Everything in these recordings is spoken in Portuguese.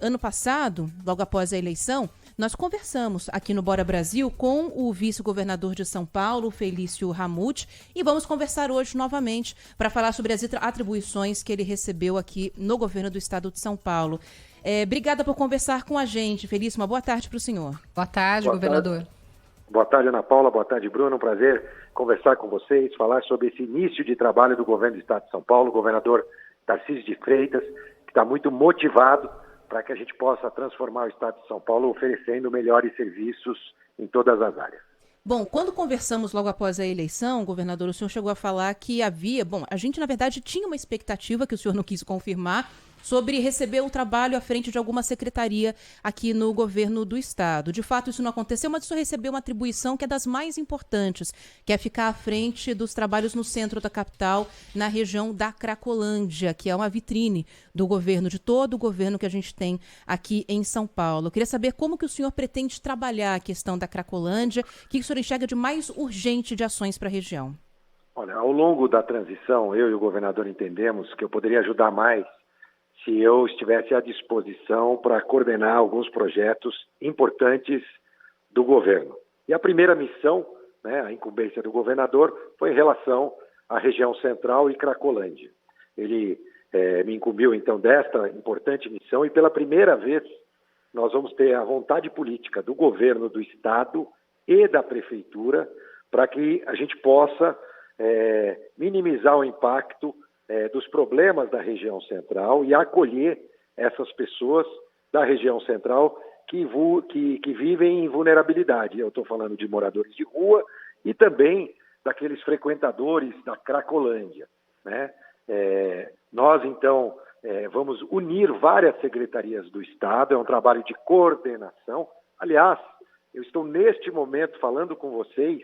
Ano passado, logo após a eleição, nós conversamos aqui no Bora Brasil com o vice-governador de São Paulo, Felício Ramute, e vamos conversar hoje novamente para falar sobre as atribuições que ele recebeu aqui no governo do estado de São Paulo. Obrigada por conversar com a gente, Felício. Uma boa tarde para o senhor. Boa tarde, governador. Boa tarde, Ana Paula. Boa tarde, Bruno. Um prazer conversar com vocês, falar sobre esse início de trabalho do governo do estado de São Paulo, o governador Tarcísio de Freitas, que está muito motivado para que a gente possa transformar o estado de São Paulo oferecendo melhores serviços em todas as áreas. Bom, quando conversamos logo após a eleição, governador, o senhor chegou a falar que havia... Bom, a gente, na verdade, tinha uma expectativa que o senhor não quis confirmar sobre receber o trabalho à frente de alguma secretaria aqui no governo do estado. De fato, isso não aconteceu, mas o senhor recebeu uma atribuição que é das mais importantes, que é ficar à frente dos trabalhos no centro da capital, na região da Cracolândia, que é uma vitrine do governo, de todo o governo que a gente tem aqui em São Paulo. Eu queria saber como que o senhor pretende trabalhar a questão da Cracolândia, o que o senhor enxerga de mais urgente de ações para a região? Olha, ao longo da transição, eu e o governador entendemos que eu poderia ajudar mais se eu estivesse à disposição para coordenar alguns projetos importantes do governo. E a primeira missão, a incumbência do governador, foi em relação à região central e Cracolândia. Ele me incumbiu, então, desta importante missão e, pela primeira vez, nós vamos ter a vontade política do governo do estado e da prefeitura para que a gente possa minimizar o impacto dos problemas da região central e acolher essas pessoas da região central que vivem em vulnerabilidade. Eu estou falando de moradores de rua e também daqueles frequentadores da Cracolândia, né? Nós, então, vamos unir várias secretarias do Estado, é um trabalho de coordenação. Aliás, eu estou neste momento falando com vocês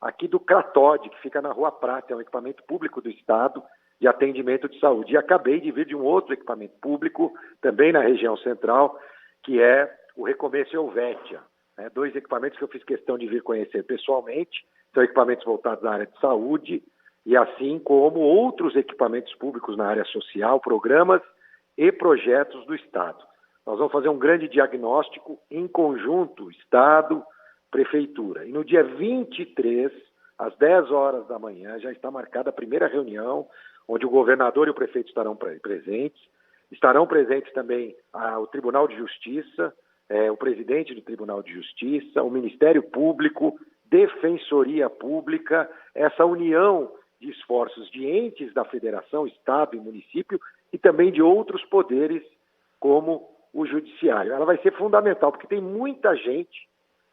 aqui do Cratod, que fica na Rua Prata, é um equipamento público do Estado, de atendimento de saúde. E acabei de vir de um outro equipamento público, também na região central, que é o Recomeço Helvétia. Dois equipamentos que eu fiz questão de vir conhecer pessoalmente, são equipamentos voltados à área de saúde, e assim como outros equipamentos públicos na área social, programas e projetos do Estado. Nós vamos fazer um grande diagnóstico em conjunto, Estado, Prefeitura. E no dia 23, às 10 horas da manhã, já está marcada a primeira reunião, onde o governador e o prefeito estarão presentes. Estarão presentes também o Tribunal de Justiça, o presidente do Tribunal de Justiça, o Ministério Público, Defensoria Pública, essa união de esforços de entes da federação, Estado e município, e também de outros poderes, como o Judiciário. Ela vai ser fundamental, porque tem muita gente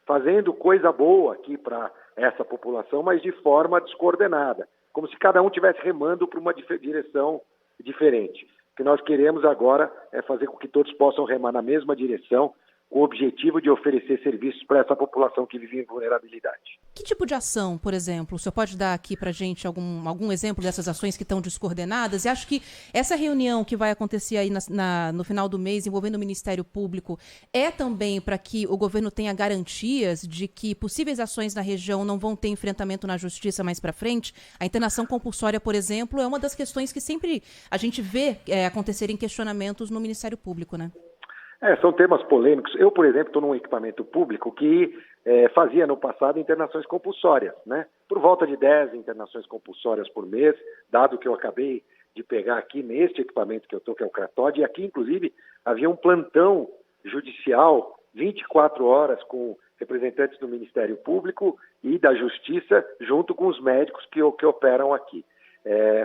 fazendo coisa boa aqui para essa população, mas de forma descoordenada, como se cada um estivesse remando para uma direção diferente. O que nós queremos agora é fazer com que todos possam remar na mesma direção, com o objetivo de oferecer serviços para essa população que vive em vulnerabilidade. Que tipo de ação, por exemplo, o senhor pode dar aqui para a gente algum exemplo dessas ações que estão descoordenadas? E acho que essa reunião que vai acontecer aí no final do mês, envolvendo o Ministério Público, é também para que o governo tenha garantias de que possíveis ações na região não vão ter enfrentamento na justiça mais para frente? A internação compulsória, por exemplo, é uma das questões que sempre a gente vê acontecerem questionamentos no Ministério Público, né? São temas polêmicos. Eu, por exemplo, estou num equipamento público que fazia no passado internações compulsórias, né? Por volta de 10 internações compulsórias por mês, dado que eu acabei de pegar aqui neste equipamento que eu estou, que é o Cratod, e aqui, inclusive, havia um plantão judicial 24 horas com representantes do Ministério Público e da Justiça, junto com os médicos que operam aqui.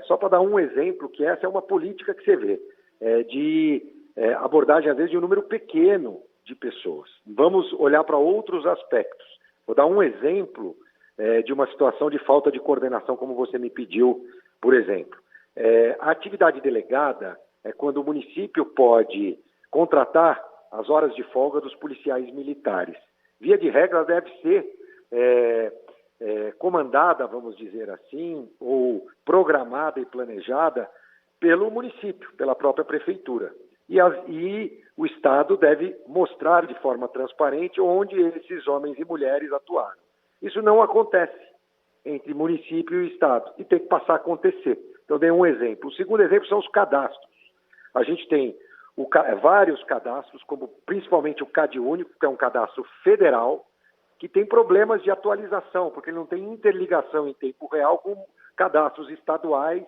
Só para dar um exemplo, que essa é uma política que você vê, de abordagem, às vezes, de um número pequeno de pessoas. Vamos olhar para outros aspectos. Vou dar um exemplo de uma situação de falta de coordenação, como você me pediu, por exemplo. A atividade delegada é quando o município pode contratar as horas de folga dos policiais militares. Via de regra, ela deve ser comandada, vamos dizer assim, ou programada e planejada pelo município, pela própria prefeitura. E o Estado deve mostrar de forma transparente onde esses homens e mulheres atuaram. Isso não acontece entre município e Estado e tem que passar a acontecer. Então, dei um exemplo. O segundo exemplo são os cadastros. A gente tem vários cadastros, como principalmente o CadÚnico, que é um cadastro federal, que tem problemas de atualização, porque ele não tem interligação em tempo real com cadastros estaduais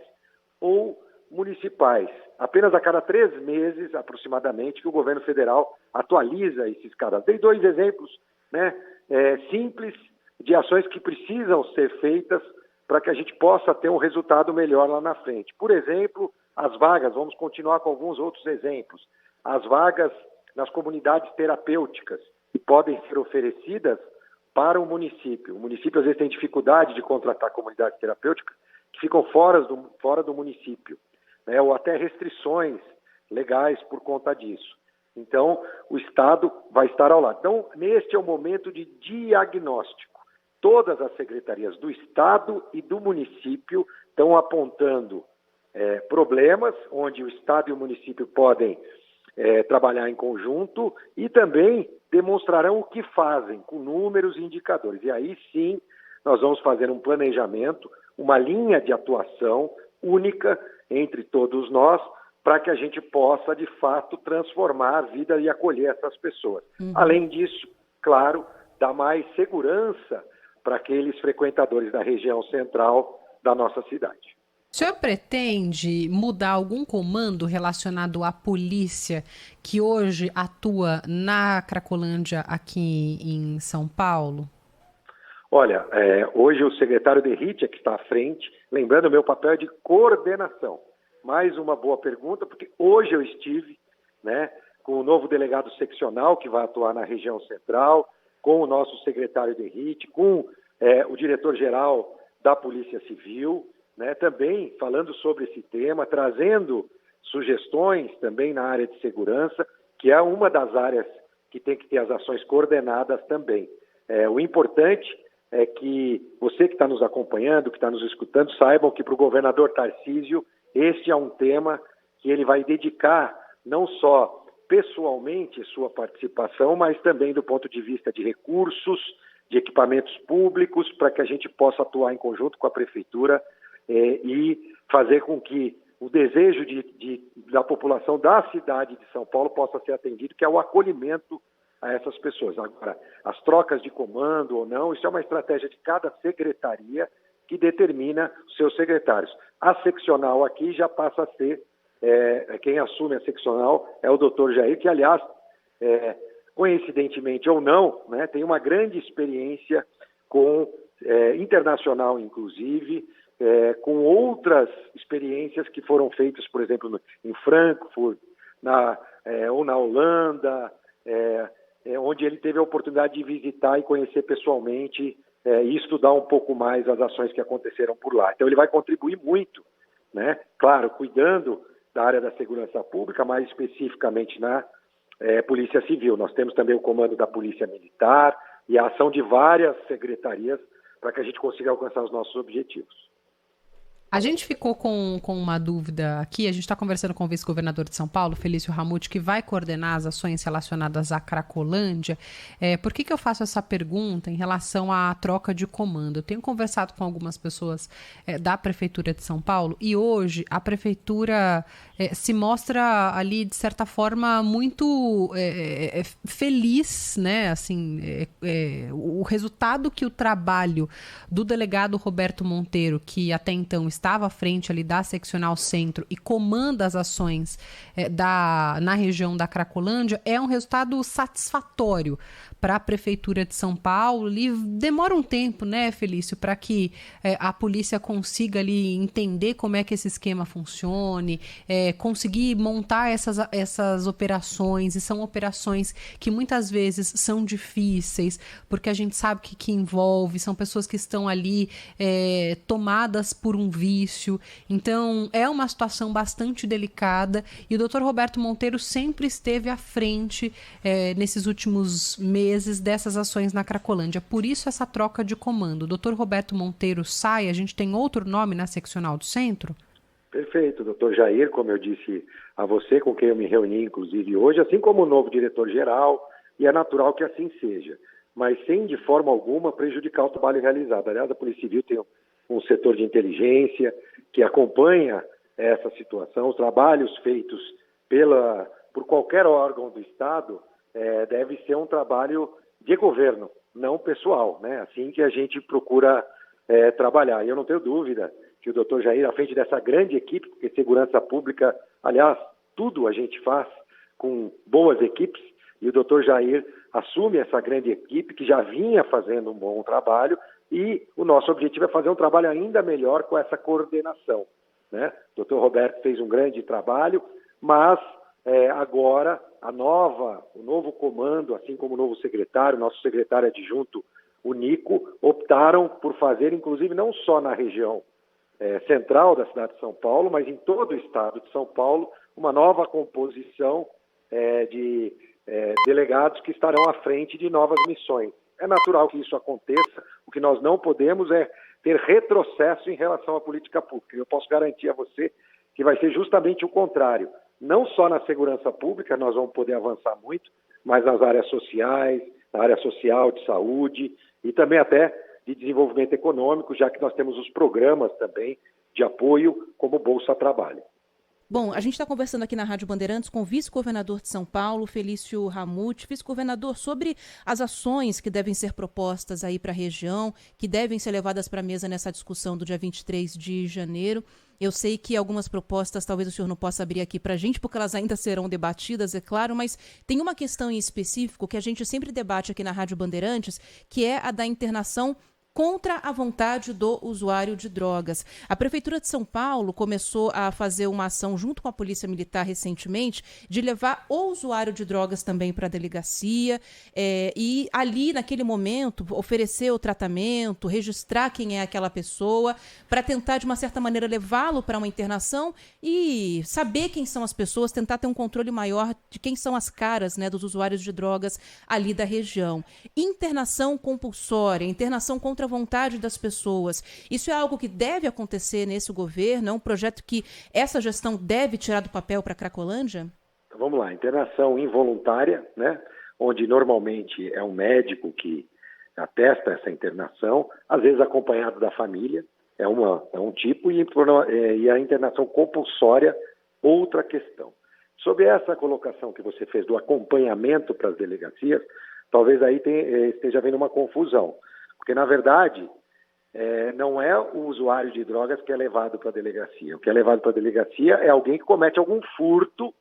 ou municipais. Apenas a cada 3 meses, aproximadamente, que o governo federal atualiza esses cadastros. Dei 2 exemplos, né, simples de ações que precisam ser feitas para que a gente possa ter um resultado melhor lá na frente. Por exemplo, as vagas, vamos continuar com alguns outros exemplos, as vagas nas comunidades terapêuticas que podem ser oferecidas para o município. O município às vezes tem dificuldade de contratar comunidades terapêuticas que ficam fora do município, né, ou até restrições legais por conta disso. Então, o Estado vai estar ao lado. Então, neste é o momento de diagnóstico. Todas as secretarias do Estado e do município estão apontando problemas onde o Estado e o município podem trabalhar em conjunto e também demonstrarão o que fazem com números e indicadores. E aí sim nós vamos fazer um planejamento, uma linha de atuação única entre todos nós para que a gente possa, de fato, transformar a vida e acolher essas pessoas. Além disso, claro, dar mais segurança para aqueles frequentadores da região central da nossa cidade. O senhor pretende mudar algum comando relacionado à polícia que hoje atua na Cracolândia aqui em São Paulo? Olha, hoje o secretário Derrite é que está à frente, lembrando o meu papel é de coordenação. Mais uma boa pergunta, porque hoje eu estive, né, com o novo delegado seccional que vai atuar na região central, com o nosso secretário Derrite, com o diretor-geral da Polícia Civil, né, também falando sobre esse tema, trazendo sugestões também na área de segurança, que é uma das áreas que tem que ter as ações coordenadas também. O importante é que você que está nos acompanhando, que está nos escutando, saibam que para o governador Tarcísio, este é um tema que ele vai dedicar não só pessoalmente sua participação, mas também do ponto de vista de recursos, de equipamentos públicos, para que a gente possa atuar em conjunto com a Prefeitura e fazer com que o desejo da população da cidade de São Paulo possa ser atendido, que é o acolhimento a essas pessoas. Agora, as trocas de comando ou não, isso é uma estratégia de cada secretaria que determina os seus secretários. A seccional aqui já passa a ser, quem assume a seccional é o doutor Jair, que, aliás, coincidentemente ou não, né, tem uma grande experiência internacional, inclusive, com outras experiências que foram feitas, por exemplo, em Frankfurt, ou na Holanda, onde ele teve a oportunidade de visitar e conhecer pessoalmente e estudar um pouco mais as ações que aconteceram por lá. Então ele vai contribuir muito, né? Claro, cuidando da área da segurança pública, mais especificamente na Polícia Civil. Nós temos também o comando da Polícia Militar e a ação de várias secretarias para que a gente consiga alcançar os nossos objetivos. A gente ficou com uma dúvida aqui, a gente está conversando com o vice-governador de São Paulo, Felício Ramute, que vai coordenar as ações relacionadas à Cracolândia. Por que eu faço essa pergunta em relação à troca de comando? Eu tenho conversado com algumas pessoas da Prefeitura de São Paulo e hoje a Prefeitura se mostra ali, de certa forma, muito feliz, né? Assim, o resultado que o trabalho do delegado Roberto Monteiro, que até então estava à frente ali da Seccional Centro e comanda as ações na região da Cracolândia, é um resultado satisfatório para a Prefeitura de São Paulo. E demora um tempo, né, Felício, para que a polícia consiga ali entender como é que esse esquema funcione, conseguir montar essas operações, e são operações que muitas vezes são difíceis, porque a gente sabe que envolve, são pessoas que estão ali tomadas por um vício. Então, é uma situação bastante delicada e o Dr. Roberto Monteiro sempre esteve à frente nesses últimos meses dessas ações na Cracolândia. Por isso, essa troca de comando. O Dr. Roberto Monteiro sai, a gente tem outro nome na Seccional do Centro? Perfeito, doutor Jair, como eu disse a você, com quem eu me reuni, inclusive, hoje, assim como o novo diretor-geral, e é natural que assim seja, mas sem, de forma alguma, prejudicar o trabalho realizado. Aliás, a Polícia Civil tem um setor de inteligência que acompanha essa situação, os trabalhos feitos pela por qualquer órgão do Estado, deve ser um trabalho de governo, não pessoal, né? Assim que a gente procura trabalhar. E eu não tenho dúvida que o doutor Jair, à frente dessa grande equipe, porque segurança pública, aliás, tudo a gente faz com boas equipes, e o doutor Jair assume essa grande equipe que já vinha fazendo um bom trabalho, e o nosso objetivo é fazer um trabalho ainda melhor com essa coordenação, né? O doutor Roberto fez um grande trabalho, mas agora o novo comando, assim como o novo secretário, nosso secretário adjunto, o Nico, optaram por fazer, inclusive, não só na região central da cidade de São Paulo, mas em todo o estado de São Paulo, uma nova composição de delegados que estarão à frente de novas missões. É natural que isso aconteça, o que nós não podemos é ter retrocesso em relação à política pública. Eu posso garantir a você que vai ser justamente o contrário. Não só na segurança pública nós vamos poder avançar muito, mas nas áreas sociais, na área social, de saúde e também até de desenvolvimento econômico, já que nós temos os programas também de apoio como Bolsa Trabalho. Bom, a gente está conversando aqui na Rádio Bandeirantes com o vice-governador de São Paulo, Felício Ramute. Vice-governador, sobre as ações que devem ser propostas aí para a região, que devem ser levadas para a mesa nessa discussão do dia 23 de janeiro. Eu sei que algumas propostas talvez o senhor não possa abrir aqui para a gente, porque elas ainda serão debatidas, é claro, mas tem uma questão em específico que a gente sempre debate aqui na Rádio Bandeirantes, que é a da internação contra a vontade do usuário de drogas. A Prefeitura de São Paulo começou a fazer uma ação junto com a Polícia Militar recentemente de levar o usuário de drogas também para a delegacia e ali, naquele momento, oferecer o tratamento, registrar quem é aquela pessoa, para tentar, de uma certa maneira, levá-lo para uma internação e saber quem são as pessoas, tentar ter um controle maior de quem são as caras, né, dos usuários de drogas ali da região. Internação compulsória, internação contra a vontade das pessoas. Isso é algo que deve acontecer nesse governo? É um projeto que essa gestão deve tirar do papel para a Cracolândia? Então, vamos lá, internação involuntária, né? Onde normalmente é um médico que atesta essa internação, às vezes acompanhado da família, é um tipo, e a internação compulsória, outra questão. Sobre essa colocação que você fez do acompanhamento para as delegacias, talvez aí esteja havendo uma confusão. Porque, na verdade, não é o usuário de drogas que é levado para a delegacia. O que é levado para a delegacia é alguém que comete algum furto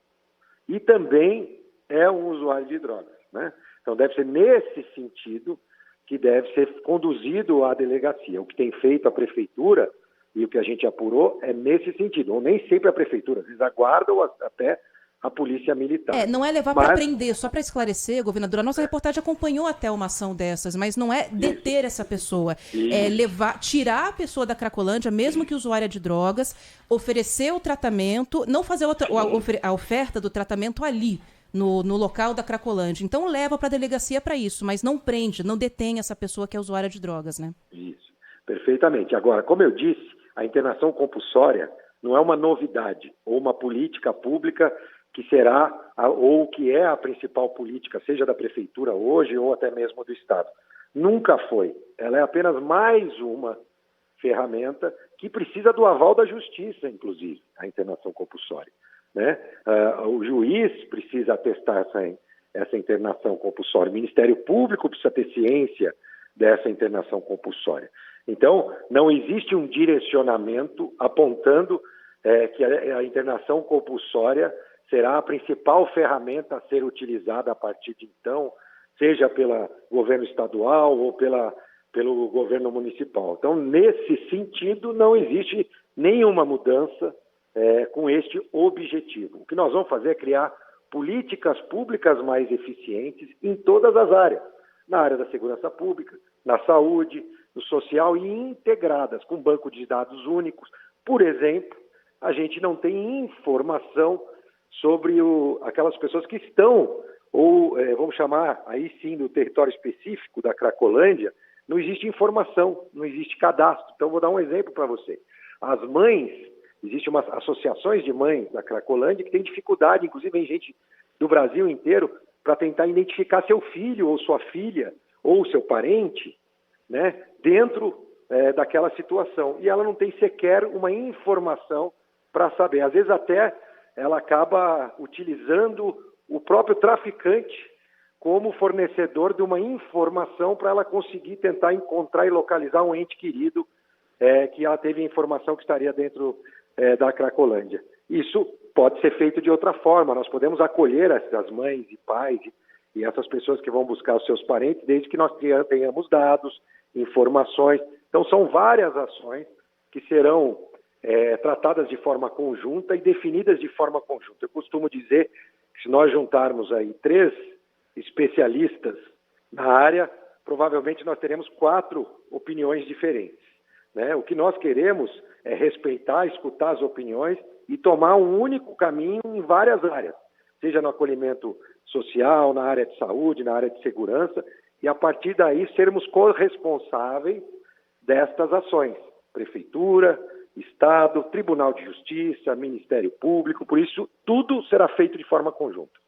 e também é um usuário de drogas, né? Então, deve ser nesse sentido que deve ser conduzido à delegacia. O que tem feito a Prefeitura e o que a gente apurou é nesse sentido. Ou nem sempre a Prefeitura, às vezes aguarda ou até a Polícia Militar. Não é levar para prender, só para esclarecer, governadora, a nossa reportagem acompanhou até uma ação dessas, mas não é deter essa pessoa, é tirar a pessoa da Cracolândia, mesmo que usuária de drogas, oferecer o tratamento, não fazer a oferta do tratamento ali, no local da Cracolândia. Então leva para a delegacia para isso, mas não prende, não detém essa pessoa que é usuária de drogas, né? Isso, perfeitamente. Agora, como eu disse, a internação compulsória não é uma novidade ou uma política pública que será ou que é a principal política, seja da Prefeitura hoje ou até mesmo do Estado. Nunca foi. Ela é apenas mais uma ferramenta que precisa do aval da Justiça, inclusive, a internação compulsória, né? O juiz precisa atestar essa internação compulsória, o Ministério Público precisa ter ciência dessa internação compulsória. Então, não existe um direcionamento apontando que a internação compulsória será a principal ferramenta a ser utilizada a partir de então, seja pelo governo estadual ou pelo governo municipal. Então, nesse sentido, não existe nenhuma mudança com este objetivo. O que nós vamos fazer é criar políticas públicas mais eficientes em todas as áreas, na área da segurança pública, na saúde, no social e integradas, com banco de dados únicos. Por exemplo, a gente não tem informação sobre aquelas pessoas que estão, ou vamos chamar aí sim do território específico da Cracolândia, não existe informação, não existe cadastro. Então, vou dar um exemplo para você. As mães, existem umas associações de mães da Cracolândia que têm dificuldade, inclusive em gente do Brasil inteiro, para tentar identificar seu filho ou sua filha ou seu parente, né, dentro daquela situação. E ela não tem sequer uma informação para saber. Às vezes até ela acaba utilizando o próprio traficante como fornecedor de uma informação para ela conseguir tentar encontrar e localizar um ente querido que ela teve informação que estaria dentro da Cracolândia. Isso pode ser feito de outra forma, nós podemos acolher essas mães e pais e essas pessoas que vão buscar os seus parentes, desde que nós tenhamos dados, informações. Então, são várias ações que serão tratadas de forma conjunta e definidas de forma conjunta. Eu costumo dizer que se nós juntarmos aí 3 especialistas na área, provavelmente nós teremos 4 opiniões diferentes, né? O que nós queremos é respeitar, escutar as opiniões e tomar um único caminho em várias áreas, seja no acolhimento social, na área de saúde, na área de segurança, e a partir daí sermos corresponsáveis destas ações. Prefeitura, Estado, Tribunal de Justiça, Ministério Público, por isso tudo será feito de forma conjunta.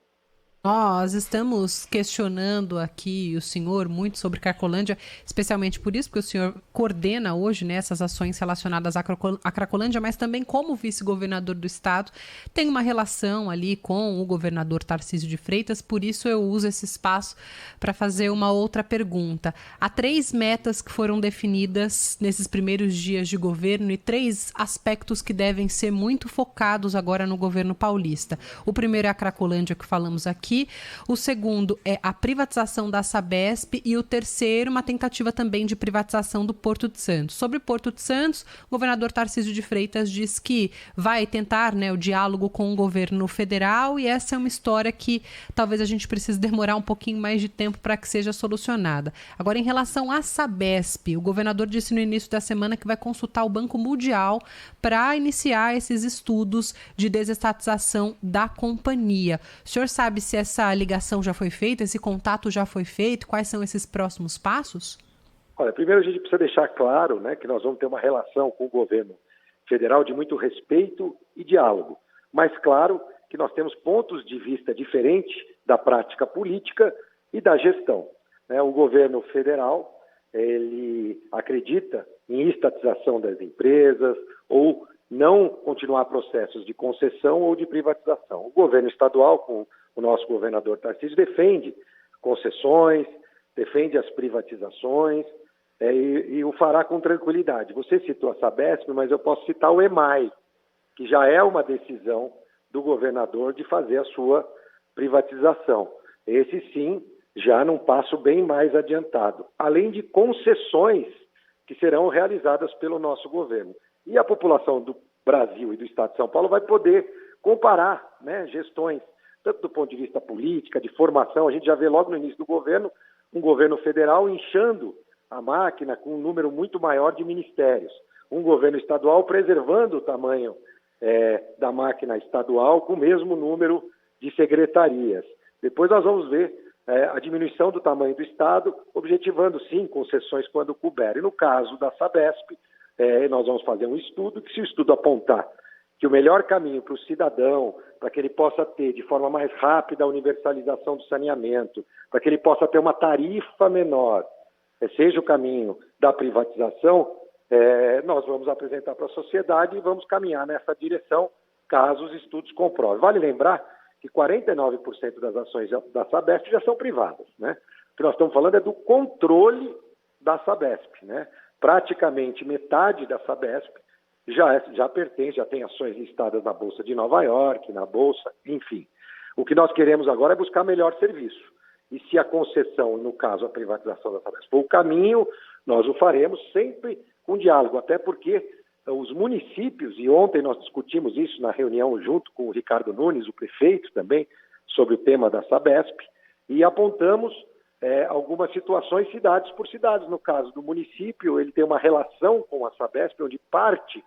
Nós estamos questionando aqui o senhor muito sobre Cracolândia, especialmente por isso, porque o senhor coordena hoje, né, essas ações relacionadas à Cracolândia, mas também como vice-governador do estado, tem uma relação ali com o governador Tarcísio de Freitas, por isso eu uso esse espaço para fazer uma outra pergunta. Há 3 metas que foram definidas nesses primeiros dias de governo e 3 aspectos que devem ser muito focados agora no governo paulista. O primeiro é a Cracolândia, que falamos aqui. O segundo é a privatização da Sabesp e o terceiro, uma tentativa também de privatização do Porto de Santos. Sobre o Porto de Santos, o governador Tarcísio de Freitas diz que vai tentar, né, o diálogo com o governo federal e essa é uma história que talvez a gente precise demorar um pouquinho mais de tempo para que seja solucionada. Agora, em relação à Sabesp, o governador disse no início da semana que vai consultar o Banco Mundial para iniciar esses estudos de desestatização da companhia. O senhor sabe se essa ligação já foi feita, esse contato já foi feito? Quais são esses próximos passos? Olha, primeiro a gente precisa deixar claro, né, que nós vamos ter uma relação com o governo federal de muito respeito e diálogo. Mas claro que nós temos pontos de vista diferentes da prática política e da gestão, né? O governo federal, ele acredita em estatização das empresas ou não continuar processos de concessão ou de privatização. O governo estadual, com o nosso governador Tarcísio, defende concessões, defende as privatizações e o fará com tranquilidade. Você citou a Sabesp, mas eu posso citar o EMAI, que já é uma decisão do governador de fazer a sua privatização. Esse sim, já num passo bem mais adiantado, além de concessões que serão realizadas pelo nosso governo. E a população do Brasil e do Estado de São Paulo vai poder comparar, né, gestões, tanto do ponto de vista política, de formação. A gente já vê logo no início do governo, um governo federal inchando a máquina com um número muito maior de ministérios. Um governo estadual preservando o tamanho da máquina estadual com o mesmo número de secretarias. Depois nós vamos ver a diminuição do tamanho do Estado, objetivando, sim, concessões quando couber. E no caso da Sabesp, nós vamos fazer um estudo, que se o estudo apontar que o melhor caminho para o cidadão, para que ele possa ter de forma mais rápida a universalização do saneamento, para que ele possa ter uma tarifa menor, seja o caminho da privatização, nós vamos apresentar para a sociedade e vamos caminhar nessa direção, caso os estudos comprovem. Vale lembrar que 49% das ações da Sabesp já são privadas, né? O que nós estamos falando é do controle da Sabesp, né? Praticamente metade da Sabesp já pertence, já tem ações listadas na Bolsa de Nova York, na Bolsa, enfim. O que nós queremos agora é buscar melhor serviço. E se a concessão, no caso a privatização da Sabesp, for o caminho, nós o faremos sempre com diálogo, até porque os municípios, e ontem nós discutimos isso na reunião junto com o Ricardo Nunes, o prefeito também, sobre o tema da Sabesp, e apontamos algumas situações cidades por cidades. No caso do município, ele tem uma relação com a Sabesp, onde parte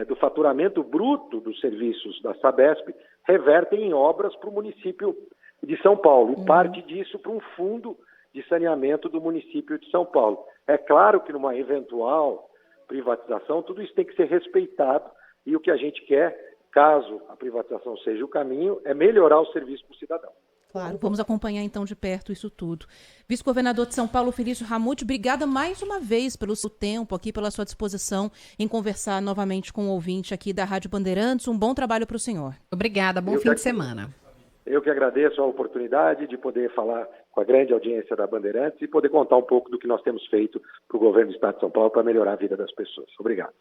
do faturamento bruto dos serviços da Sabesp revertem em obras para o município de São Paulo, e parte disso para um fundo de saneamento do município de São Paulo. É claro que numa eventual privatização, tudo isso tem que ser respeitado, e o que a gente quer, caso a privatização seja o caminho, é melhorar o serviço para o cidadão. Claro, vamos acompanhar então de perto isso tudo. Vice-governador de São Paulo, Felício Ramute, obrigada mais uma vez pelo seu tempo aqui, pela sua disposição em conversar novamente com o ouvinte aqui da Rádio Bandeirantes. Um bom trabalho para o senhor. Obrigada, bom fim de semana. Eu que agradeço a oportunidade de poder falar com a grande audiência da Bandeirantes e poder contar um pouco do que nós temos feito para o governo do Estado de São Paulo para melhorar a vida das pessoas. Obrigado.